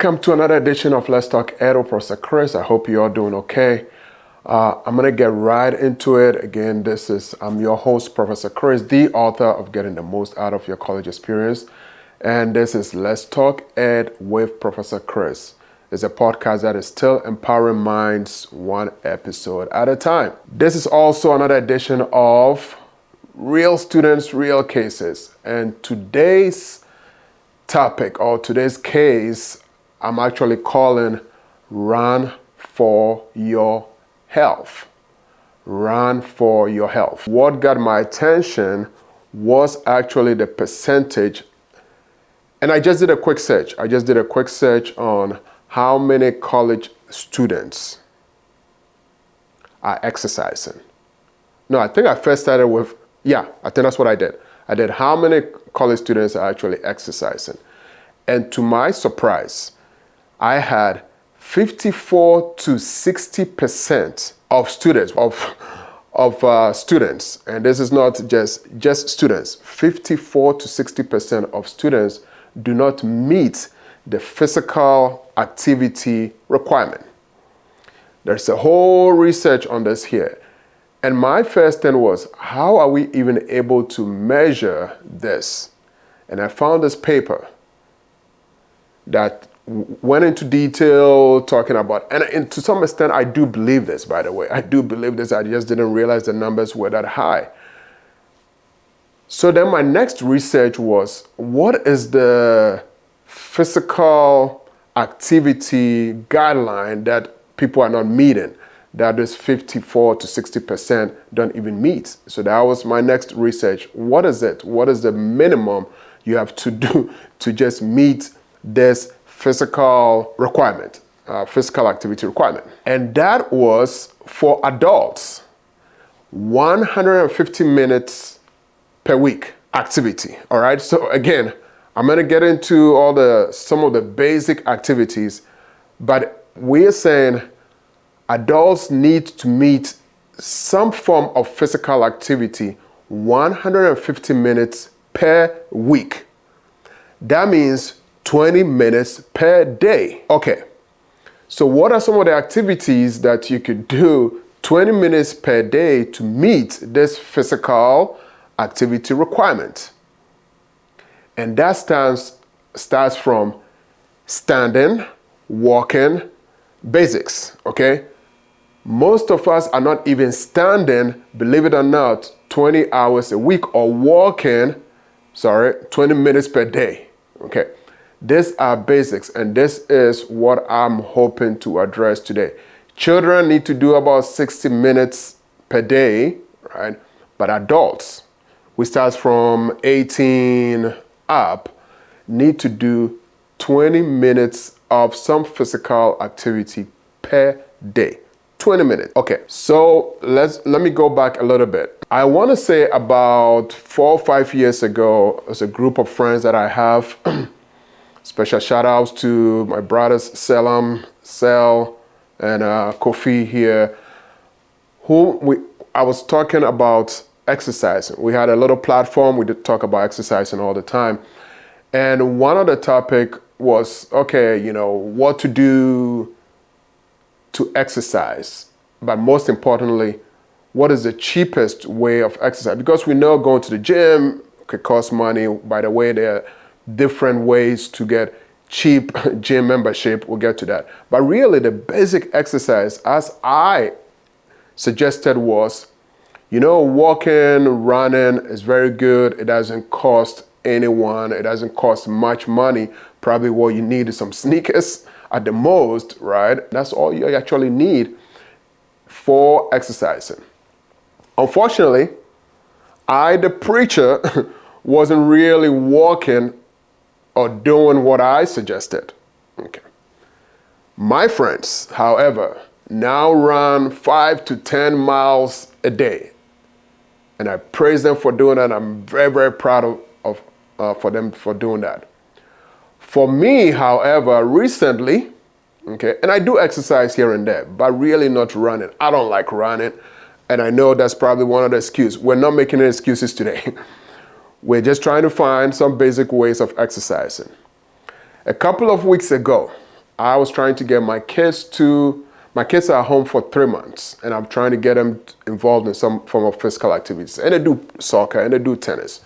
Welcome to another edition of Let's Talk Ed with Professor Chris. I hope you're all doing okay. I'm going to get right into it. Again, I'm your host, Professor Chris, the author of Getting the Most Out of Your College Experience. And this is Let's Talk Ed with Professor Chris. It's a podcast that is still empowering minds one episode at a time. This is also another edition of Real Students, Real Cases. And today's topic or today's case, I'm actually calling Run for Your Health. Run for your health. What got my attention was actually the percentage. And I just did a quick search. On how many college students are exercising. No, I think I first started with, I think that's what I did. I did how many college students are actually exercising. And to my surprise, I had 54 to 60% of students, students, and this is not just students, 54 to 60% of students do not meet the physical activity requirement. There's a whole research on this here. And my first thing was, how are we even able to measure this? And I found this paper that went into detail talking about, and to some extent, I do believe this, by the way. I do believe this. I just didn't realize the numbers were that high. So then my next research was, what is the physical activity guideline that people are not meeting, that this 54 to 60% don't even meet? So that was my next research. What is it? What is the minimum you have to do to just meet this physical requirement, physical activity requirement? And that was for adults, 150 minutes per week activity. All right. So again, I'm going to get into some of the basic activities, but we're saying adults need to meet some form of physical activity 150 minutes per week. That means 20 minutes per day. Okay, so what are some of the activities that you could do 20 minutes per day to meet this physical activity requirement? And that starts from standing, walking, basics, okay? Most of us are not even standing, believe it or not, 20 hours a week, or walking, 20 minutes per day, okay? These are basics, and this is what I'm hoping to address today. Children need to do about 60 minutes per day, right? But adults, we start from 18 up, need to do 20 minutes of some physical activity per day. 20 minutes. Okay, so let me go back a little bit. I want to say about 4 or 5 years ago, as a group of friends that I have, special shout outs to my brothers Selam, Sel, and Kofi here, I was talking about exercising. We had a little platform. We did talk about exercising all the time. And one of the topic was, what to do to exercise. But most importantly, what is the cheapest way of exercise? Because we know going to the gym could cost money. By the way, there are different ways to get cheap gym membership. We'll get to that. But really, the basic exercise, as I suggested, was, walking, running is very good. It doesn't cost anyone. It doesn't cost much money. Probably what you need is some sneakers at the most, right? That's all you actually need for exercising. Unfortunately, I, the preacher, wasn't really walking or doing what I suggested. Okay. My friends, however, now run 5 to 10 miles a day. And I praise them for doing that. I'm very, very proud for them for doing that. For me, however, recently, and I do exercise here and there, but really not running. I don't like running. And I know that's probably one of the excuses. We're not making any excuses today. We're just trying to find some basic ways of exercising. A couple of weeks ago, I was trying to get my kids are home for 3 months, and I'm trying to get them involved in some form of physical activities. And they do soccer and they do tennis.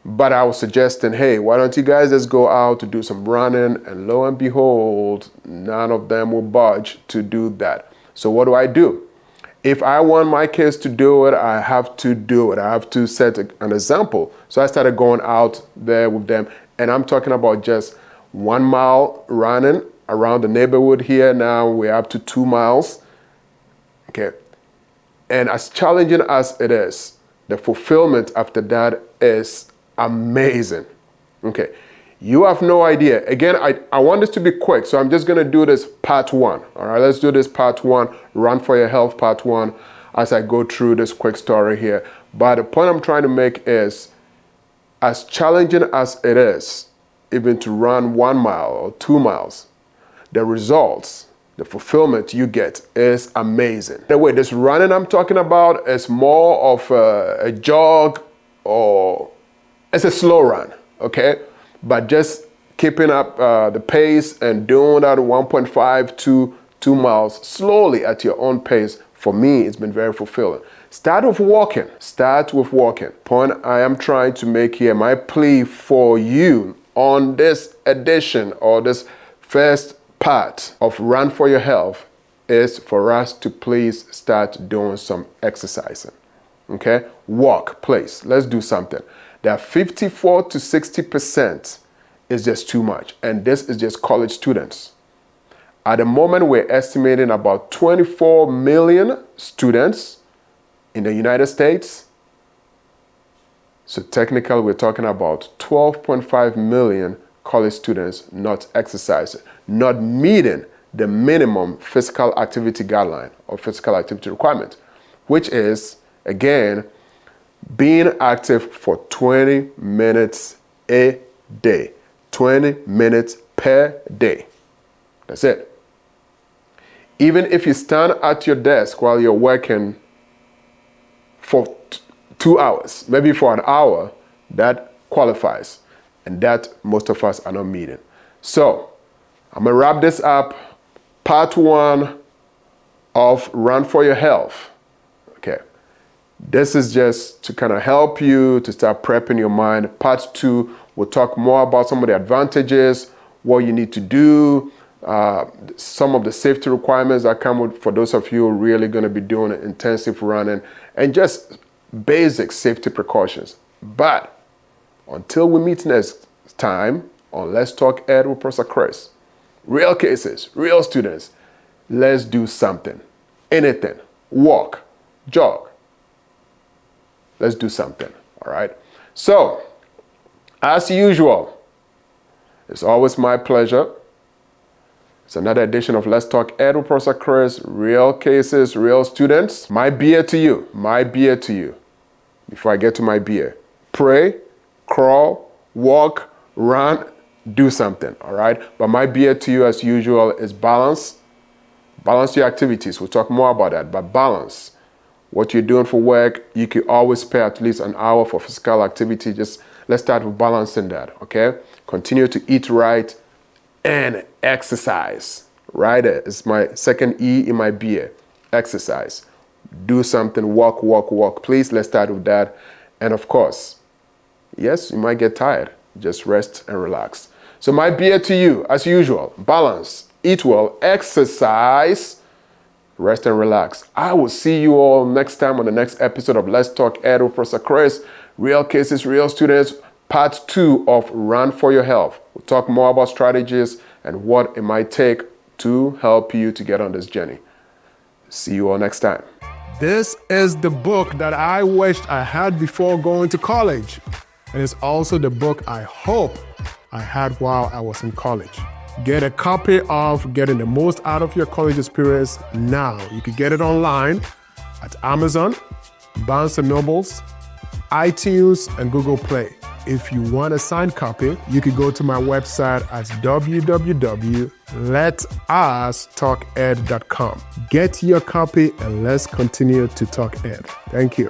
But I was suggesting, hey, why don't you guys just go out to do some running? And lo and behold, none of them will budge to do that. So what do? If I want my kids to do it, I have to do it. I have to set an example. So I started going out there with them. And I'm talking about just 1 mile running around the neighborhood here. Now we're up to 2 miles. Okay. And as challenging as it is, the fulfillment after that is amazing. Okay. You have no idea. Again, I want this to be quick, so I'm just going to do this part 1. All right, let's do this part 1, Run for Your Health part 1, as I go through this quick story here. But the point I'm trying to make is, as challenging as it is, even to run 1 mile or 2 miles, the results, the fulfillment you get is amazing. The way this running I'm talking about is more of a jog, or it's a slow run, okay? But just keeping up the pace and doing that 1.5 to 2 miles slowly at your own pace, for me, it's been very fulfilling. Start with walking. Start with walking. Point I am trying to make here, my plea for you on this edition or this first part of Run for Your Health is for us to please start doing some exercising. Okay? Walk, please. Let's do something. That 54 to 60% is just too much. And this is just college students. At the moment, we're estimating about 24 million students in the United States. So technically, we're talking about 12.5 million college students not exercising, not meeting the minimum physical activity guideline or physical activity requirement, which is, again, being active for 20 minutes a day. 20 minutes per day. That's it. Even if you stand at your desk while you're working for 2 hours, maybe for an hour, that qualifies. And that most of us are not meeting. So, I'm going to wrap this up. Part 1 of Run for Your Health. Okay. This is just to kind of help you to start prepping your mind. Part 2, we'll talk more about some of the advantages, what you need to do, some of the safety requirements that come with, for those of you who are really going to be doing intensive running, and just basic safety precautions. But until we meet next time on Let's Talk Ed with Professor Chris, real cases, real students, let's do something. Anything. Walk, jog. Let's do something, all right? So, as usual, it's always my pleasure. It's another edition of Let's Talk Ed with Professor Chris, real cases, real students. My beer to you, before I get to my beer. Pray, crawl, walk, run, do something, all right? But my beer to you, as usual, is balance. Balance your activities. We'll talk more about that, but balance. What you're doing for work, you can always spare at least an hour for physical activity. Just let's start with balancing that, okay? Continue to eat right and exercise. Right? It's my second E in my beer. Exercise. Do something. Walk, walk, walk. Please, let's start with that. And of course, yes, you might get tired. Just rest and relax. So my beer to you, as usual, balance, eat well, exercise, rest and relax. I will see you all next time on the next episode of Let's Talk Ed with Professor Chris. Real cases, real students, part 2 of Run for Your Health. We'll talk more about strategies and what it might take to help you to get on this journey. See you all next time. This is the book that I wished I had before going to college. And it's also the book I hope I had while I was in college. Get a copy of Getting the Most Out of Your College Experience now. You can get it online at Amazon, Barnes & Nobles, iTunes, and Google Play. If you want a signed copy, you can go to my website at www.letustalked.com. Get your copy and let's continue to talk ed. Thank you.